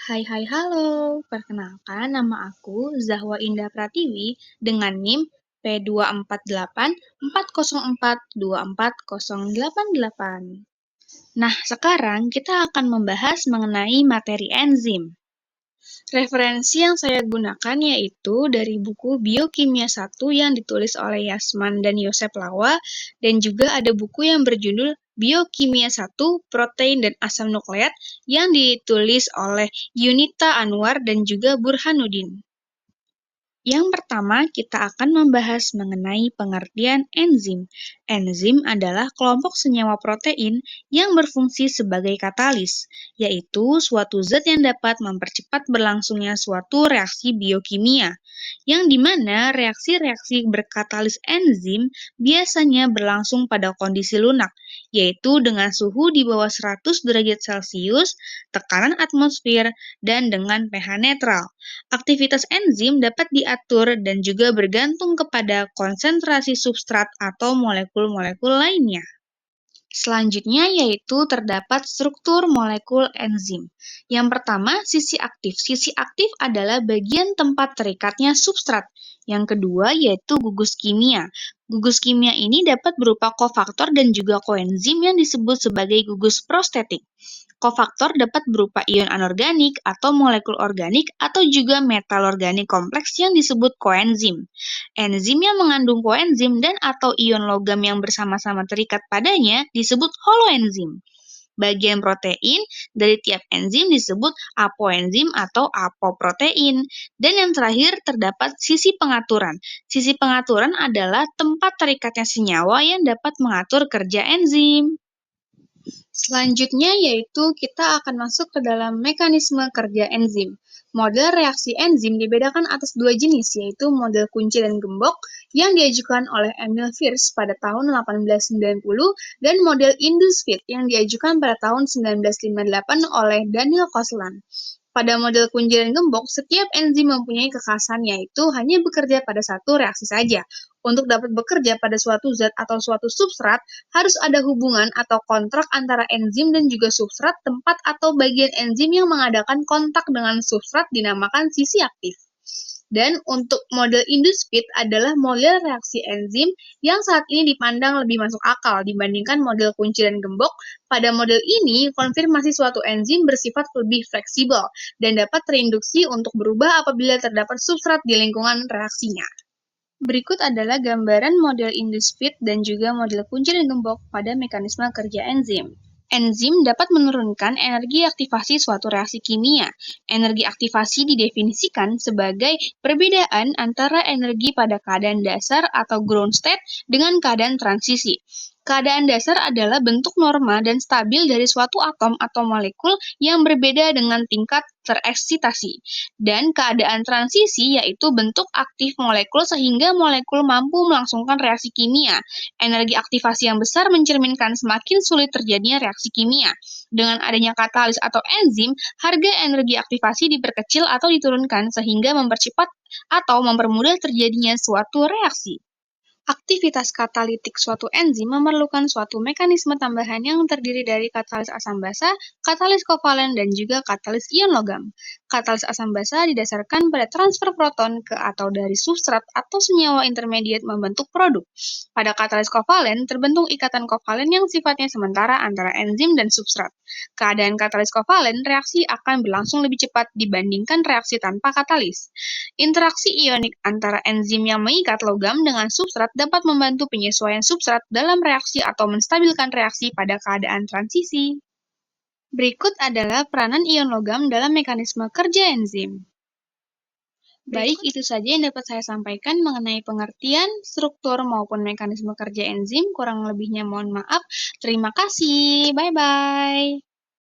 Halo. Perkenalkan, nama aku Zahwa Indah Pratiwi dengan NIM P24804240888. Nah, sekarang kita akan membahas mengenai materi enzim. Referensi yang saya gunakan yaitu dari buku Biokimia 1 yang ditulis oleh Yasman dan Yosep Lawa, dan juga ada buku yang berjudul Biokimia 1, Protein dan Asam Nukleat yang ditulis oleh Yunita Anwar dan juga Burhanuddin. Yang pertama, kita akan membahas mengenai pengertian enzim. Enzim adalah kelompok senyawa protein yang berfungsi sebagai katalis, yaitu suatu zat yang dapat mempercepat berlangsungnya suatu reaksi biokimia, yang dimana reaksi-reaksi berkatalis enzim biasanya berlangsung pada kondisi lunak, yaitu dengan suhu di bawah 100 derajat Celcius, tekanan atmosfer, dan dengan pH netral. Aktivitas enzim dapat diatur dan juga bergantung kepada konsentrasi substrat atau molekul-molekul lainnya. Selanjutnya yaitu terdapat struktur molekul enzim. Yang pertama, sisi aktif. Sisi aktif adalah bagian tempat terikatnya substrat. Yang kedua yaitu gugus kimia. Gugus kimia ini dapat berupa kofaktor dan juga koenzim yang disebut sebagai gugus prostetik. Kofaktor dapat berupa ion anorganik atau molekul organik atau juga metal organik kompleks yang disebut koenzim. Enzim yang mengandung koenzim dan atau ion logam yang bersama-sama terikat padanya disebut holoenzim. Bagian protein dari tiap enzim disebut apoenzim atau apoprotein. Dan yang terakhir terdapat sisi pengaturan. Sisi pengaturan adalah tempat terikatnya senyawa yang dapat mengatur kerja enzim. Selanjutnya yaitu kita akan masuk ke dalam mekanisme kerja enzim. Model reaksi enzim dibedakan atas dua jenis, yaitu model kunci dan gembok yang diajukan oleh Emil Firth pada tahun 1890 dan model Indus-Fit yang diajukan pada tahun 1958 oleh Daniel Koslan. Pada model kunci dan gembok, setiap enzim mempunyai kekhasan yaitu hanya bekerja pada satu reaksi saja. Untuk dapat bekerja pada suatu zat atau suatu substrat, harus ada hubungan atau kontrak antara enzim dan juga substrat. Tempat atau bagian enzim yang mengadakan kontak dengan substrat dinamakan sisi aktif. Dan untuk model Indus-Fit adalah model reaksi enzim yang saat ini dipandang lebih masuk akal dibandingkan model kunci dan gembok. Pada model ini, konfirmasi suatu enzim bersifat lebih fleksibel dan dapat terinduksi untuk berubah apabila terdapat substrat di lingkungan reaksinya. Berikut adalah gambaran model Indus-Fit dan juga model kunci dan gembok pada mekanisme kerja enzim. Enzim dapat menurunkan energi aktivasi suatu reaksi kimia. Energi aktivasi didefinisikan sebagai perbedaan antara energi pada keadaan dasar atau ground state dengan keadaan transisi. Keadaan dasar adalah bentuk norma dan stabil dari suatu atom atau molekul yang berbeda dengan tingkat tereksitasi. Dan keadaan transisi yaitu bentuk aktif molekul sehingga molekul mampu melangsungkan reaksi kimia. Energi aktivasi yang besar mencerminkan semakin sulit terjadinya reaksi kimia. Dengan adanya katalis atau enzim, harga energi aktivasi diperkecil atau diturunkan sehingga mempercepat atau mempermudah terjadinya suatu reaksi. Aktivitas katalitik suatu enzim memerlukan suatu mekanisme tambahan yang terdiri dari katalis asam basa, katalis kovalen, dan juga katalis ion logam. Katalis asam basa didasarkan pada transfer proton ke atau dari substrat atau senyawa intermediat membentuk produk. Pada katalis kovalen, terbentuk ikatan kovalen yang sifatnya sementara antara enzim dan substrat. Keadaan katalis kovalen, reaksi akan berlangsung lebih cepat dibandingkan reaksi tanpa katalis. Interaksi ionik antara enzim yang mengikat logam dengan substrat dapat membantu penyesuaian substrat dalam reaksi atau menstabilkan reaksi pada keadaan transisi. Berikut adalah peranan ion logam dalam mekanisme kerja enzim. Baik, itu saja yang dapat saya sampaikan mengenai pengertian, struktur, maupun mekanisme kerja enzim. Kurang lebihnya mohon maaf. Terima kasih. Bye-bye.